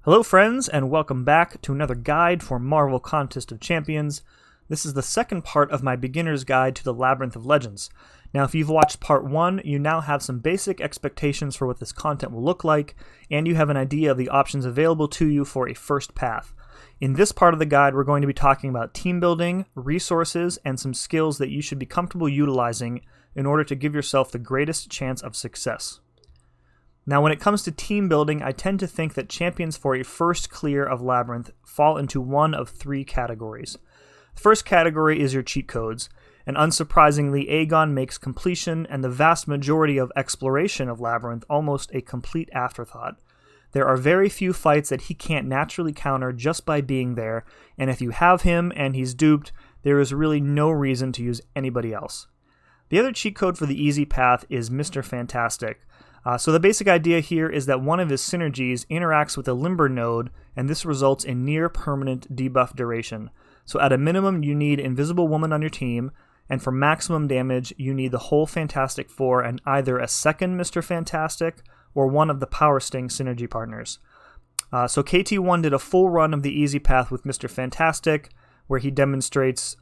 Hello friends, and welcome back to another guide for Marvel Contest of Champions. This is the second part of my beginner's guide to the Labyrinth of Legends. Now if you've watched part 1, you now have some basic expectations for what this content will look like, and you have an idea of the options available to you for a first path. In this part of the guide, we're going to be talking about team building, resources, and some skills that you should be comfortable utilizing in order to give yourself the greatest chance of success. Now, when it comes to team building, I tend to think that champions for a first clear of Labyrinth fall into one of three categories. The first category is your cheat codes, and unsurprisingly, Aegon makes completion and the vast majority of exploration of Labyrinth almost a complete afterthought. There are very few fights that he can't naturally counter just by being there, and if you have him and he's duped, there is really no reason to use anybody else. The other cheat code for the easy path is Mr. Fantastic. So the basic idea here is that one of his synergies interacts with a Limber node, and this results in near permanent debuff duration. So at a minimum, you need Invisible Woman on your team, and for maximum damage, you need the whole Fantastic Four and either a second Mr. Fantastic or one of the Power Sting synergy partners. So KT1 did a full run of the easy path with Mr. Fantastic, where he demonstrates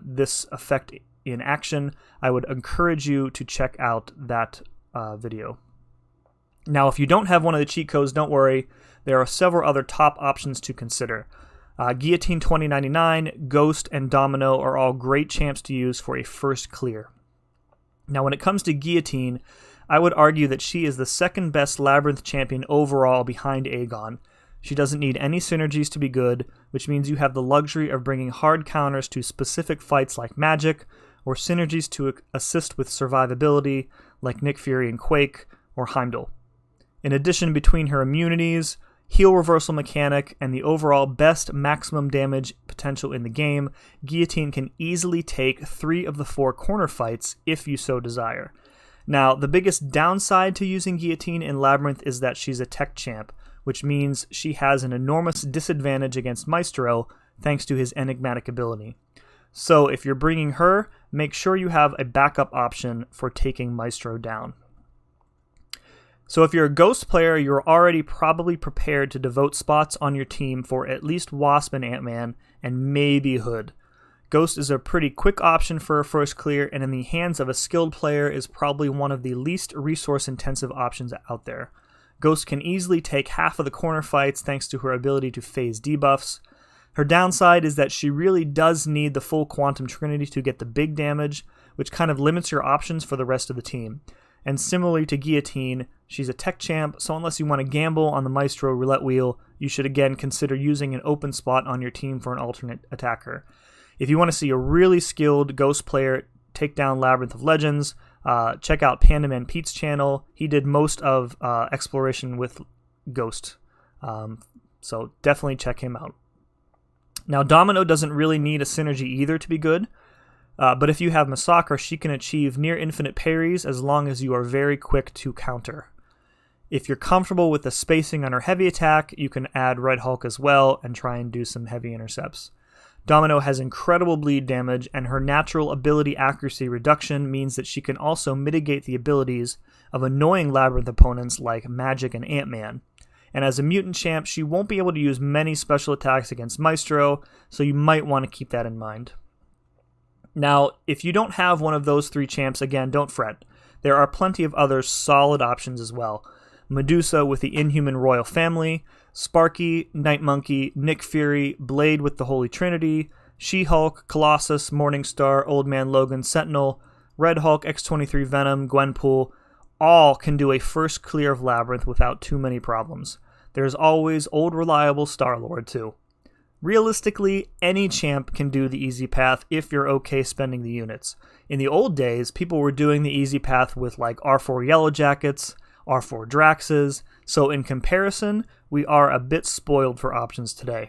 this effect in action. I would encourage you to check out that video. Now, if you don't have one of the cheat codes, don't worry. There are several other top options to consider. Guillotine 2099, Ghost, and Domino are all great champs to use for a first clear. Now, when it comes to Guillotine, I would argue that she is the second best Labyrinth champion overall behind Aegon. She doesn't need any synergies to be good, which means you have the luxury of bringing hard counters to specific fights like Magic, or synergies to assist with survivability like Nick Fury and Quake, or Heimdall. In addition, between her immunities, heal reversal mechanic, and the overall best maximum damage potential in the game, Guillotine can easily take 3 of the 4 corner fights if you so desire. Now, the biggest downside to using Guillotine in Labyrinth is that she's a tech champ, which means she has an enormous disadvantage against Maestro thanks to his enigmatic ability. So if you're bringing her, make sure you have a backup option for taking Maestro down. So if you're a Ghost player, you're already probably prepared to devote spots on your team for at least Wasp and Ant-Man, and maybe Hood. Ghost is a pretty quick option for a first clear, and in the hands of a skilled player is probably one of the least resource-intensive options out there. Ghost can easily take half of the corner fights thanks to her ability to phase debuffs. Her downside is that she really does need the full Quantum Trinity to get the big damage, which kind of limits your options for the rest of the team. And similarly to Guillotine, she's a tech champ, so unless you want to gamble on the Maestro roulette wheel, you should again consider using an open spot on your team for an alternate attacker. If you want to see a really skilled Ghost player take down Labyrinth of Legends, check out Pandaman Pete's channel. He did most of exploration with Ghost, so definitely check him out. Now, Domino doesn't really need a synergy either to be good. But if you have mcoc, she can achieve near infinite parries as long as you are very quick to counter. If you're comfortable with the spacing on her heavy attack, you can add Red Hulk as well and try and do some heavy intercepts. Domino has incredible bleed damage, and her natural ability accuracy reduction means that she can also mitigate the abilities of annoying Labyrinth opponents like Magic and Ant-Man. And as a mutant champ, she won't be able to use many special attacks against Maestro, so you might want to keep that in mind. Now, if you don't have one of those 3 champs, again, don't fret. There are plenty of other solid options as well. Medusa with the Inhuman Royal Family, Sparky, Night Monkey, Nick Fury, Blade with the Holy Trinity, She-Hulk, Colossus, Morningstar, Old Man Logan, Sentinel, Red Hulk, X-23 Venom, Gwenpool, all can do a first clear of Labyrinth without too many problems. There's always old reliable Star-Lord too. Realistically, any champ can do the easy path if you're okay spending the units. In the old days, people were doing the easy path with like R4 Yellow Jackets, R4 Draxes, so in comparison, we are a bit spoiled for options today.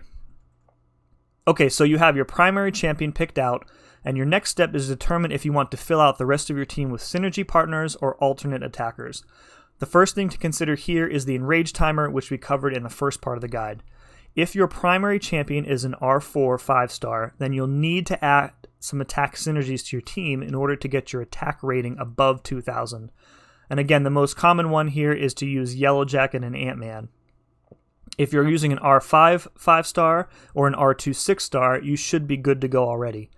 Okay, so you have your primary champion picked out, and your next step is to determine if you want to fill out the rest of your team with synergy partners or alternate attackers. The first thing to consider here is the enrage timer, which we covered in the first part of the guide. If your primary champion is an R4 5-star, then you'll need to add some attack synergies to your team in order to get your attack rating above 2,000. And again, the most common one here is to use Yellow Jacket and Ant-Man. If you're using an R5 5-star or an R2 6-star, you should be good to go already.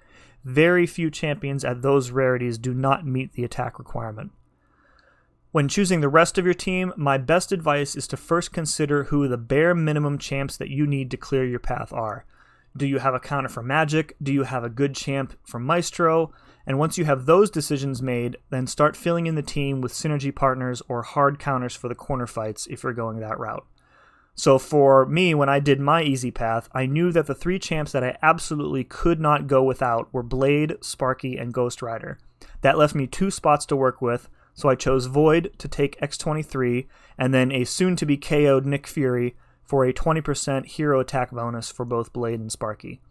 Very few champions at those rarities do not meet the attack requirement. When choosing the rest of your team, my best advice is to first consider who the bare minimum champs that you need to clear your path are. Do you have a counter for Magic? Do you have a good champ for Maestro? And once you have those decisions made, then start filling in the team with synergy partners or hard counters for the corner fights if you're going that route. So for me, when I did my easy path, I knew that the 3 champs that I absolutely could not go without were Blade, Sparky, and Ghost Rider. That left me 2 spots to work with, so I chose Void to take X23, and then a soon-to-be KO'd Nick Fury for a 20% hero attack bonus for both Blade and Sparky.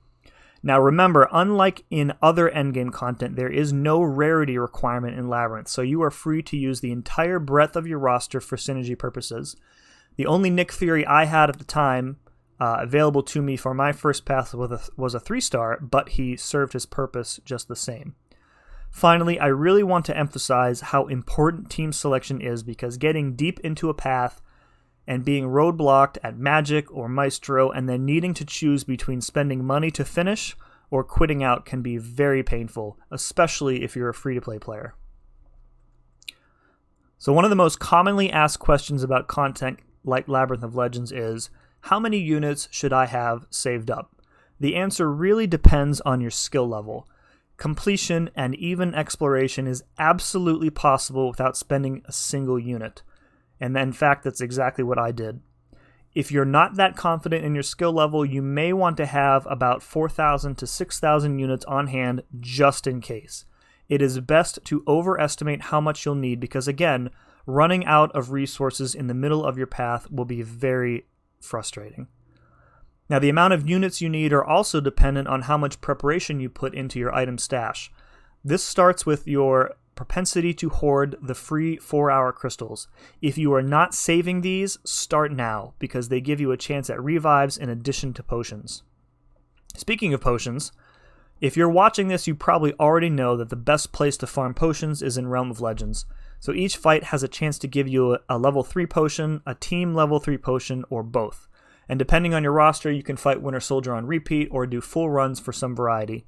Now remember, unlike in other endgame content, there is no rarity requirement in Labyrinth, so you are free to use the entire breadth of your roster for synergy purposes. The only Nick Fury I had at the time available to me for my first path was a 3-star, but he served his purpose just the same. Finally, I really want to emphasize how important team selection is, because getting deep into a path and being roadblocked at Magic or Maestro and then needing to choose between spending money to finish or quitting out can be very painful, especially if you're a free-to-play player. So one of the most commonly asked questions about content like Labyrinth of Legends is, how many units should I have saved up? The answer really depends on your skill level. Completion and even exploration is absolutely possible without spending a single unit. And in fact, that's exactly what I did. If you're not that confident in your skill level, you may want to have about 4,000 to 6,000 units on hand just in case. It is best to overestimate how much you'll need because, again, running out of resources in the middle of your path will be very frustrating. Now, the amount of units you need are also dependent on how much preparation you put into your item stash. This starts with your propensity to hoard the free 4-hour crystals. If you are not saving these, start now, because they give you a chance at revives in addition to potions. Speaking of potions, if you're watching this, you probably already know that the best place to farm potions is in Realm of Legends. So each fight has a chance to give you a level 3 potion, a team level 3 potion, or both. And depending on your roster, you can fight Winter Soldier on repeat or do full runs for some variety.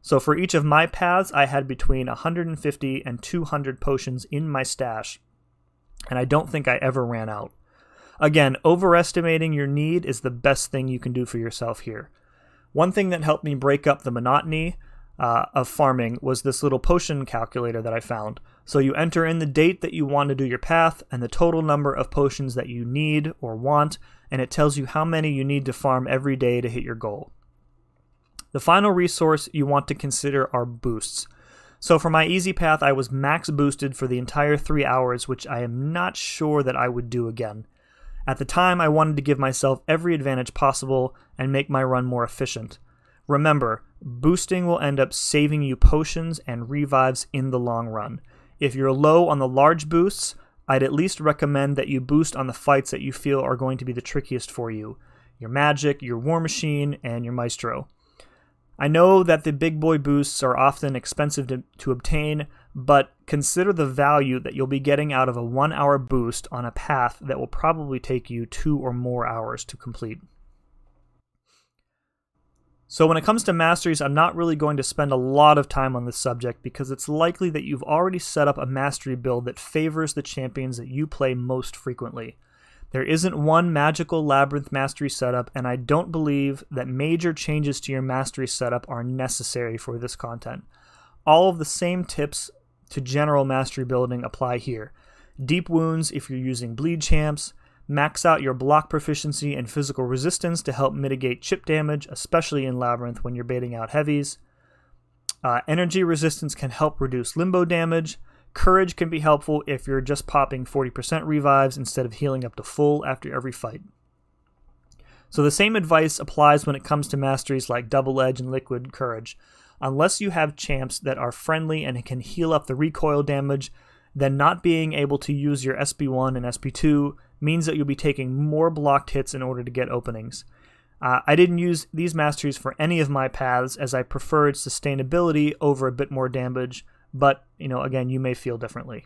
So for each of my paths, I had between 150 and 200 potions in my stash, and I don't think I ever ran out. Again, overestimating your need is the best thing you can do for yourself here. One thing that helped me break up the monotony of farming was this little potion calculator that I found. So you enter in the date that you want to do your path and the total number of potions that you need or want, and it tells you how many you need to farm every day to hit your goal. The final resource you want to consider are boosts. So for my easy path, I was max boosted for the entire 3 hours, which I am not sure that I would do again. At the time, I wanted to give myself every advantage possible and make my run more efficient. Remember, boosting will end up saving you potions and revives in the long run. If you're low on the large boosts, I'd at least recommend that you boost on the fights that you feel are going to be the trickiest for you. Your Magic, your War Machine, and your Maestro. I know that the big boy boosts are often expensive to obtain, but consider the value that you'll be getting out of a 1-hour boost on a path that will probably take you 2 or more hours to complete. So when it comes to Masteries, I'm not really going to spend a lot of time on this subject because it's likely that you've already set up a Mastery build that favors the champions that you play most frequently. There isn't one magical Labyrinth Mastery setup, and I don't believe that major changes to your Mastery setup are necessary for this content. All of the same tips to general Mastery building apply here. Deep wounds if you're using bleed champs, max out your block proficiency and physical resistance to help mitigate chip damage, especially in Labyrinth when you're baiting out heavies. Energy resistance can help reduce limbo damage. Courage can be helpful if you're just popping 40% revives instead of healing up to full after every fight. So the same advice applies when it comes to masteries like Double Edge and Liquid Courage. Unless you have champs that are friendly and can heal up the recoil damage, then not being able to use your SP1 and SP2 means that you'll be taking more blocked hits in order to get openings. I didn't use these masteries for any of my paths as I preferred sustainability over a bit more damage, but, again, you may feel differently.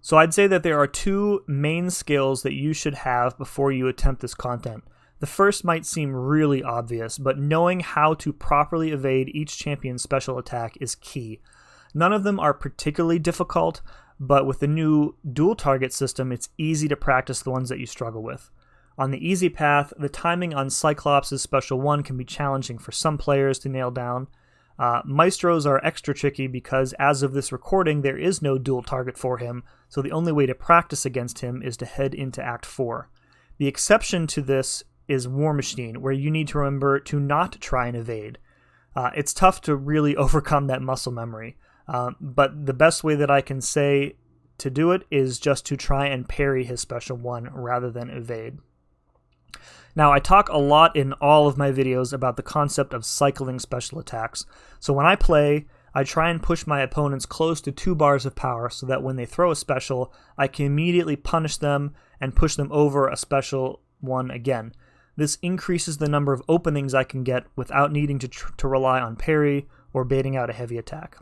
So I'd say that there are two main skills that you should have before you attempt this content. The first might seem really obvious, but knowing how to properly evade each champion's special attack is key. None of them are particularly difficult, but with the new dual target system, it's easy to practice the ones that you struggle with. On the easy path, the timing on Cyclops' special 1 can be challenging for some players to nail down. Maestros are extra tricky because as of this recording, there is no dual target for him, so the only way to practice against him is to head into Act 4. The exception to this is War Machine, where you need to remember to not try and evade. It's tough to really overcome that muscle memory, but the best way that I can say to do it is just to try and parry his special 1 rather than evade. Now, I talk a lot in all of my videos about the concept of cycling special attacks, so when I play, I try and push my opponents close to 2 bars of power so that when they throw a special, I can immediately punish them and push them over a special 1 again. This increases the number of openings I can get without needing to rely on parry or baiting out a heavy attack.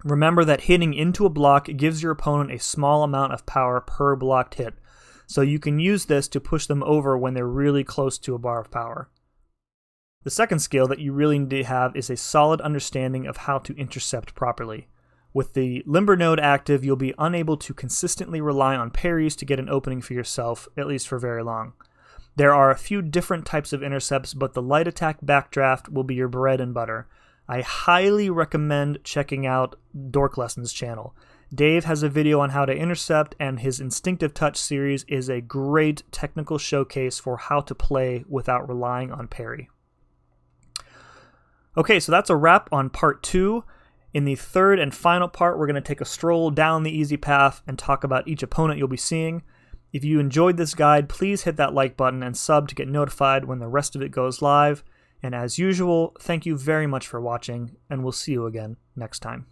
Remember that hitting into a block gives your opponent a small amount of power per blocked hit, so you can use this to push them over when they're really close to a bar of power. The second skill that you really need to have is a solid understanding of how to intercept properly. With the Limber node active, you'll be unable to consistently rely on parries to get an opening for yourself, at least for very long. There are a few different types of intercepts, but the light attack backdraft will be your bread and butter. I highly recommend checking out Dork Lessons' channel. Dave has a video on how to intercept, and his Instinctive Touch series is a great technical showcase for how to play without relying on parry. Okay, so that's a wrap on part 2. In the third and final part, we're going to take a stroll down the easy path and talk about each opponent you'll be seeing. If you enjoyed this guide, please hit that like button and sub to get notified when the rest of it goes live. And as usual, thank you very much for watching, and we'll see you again next time.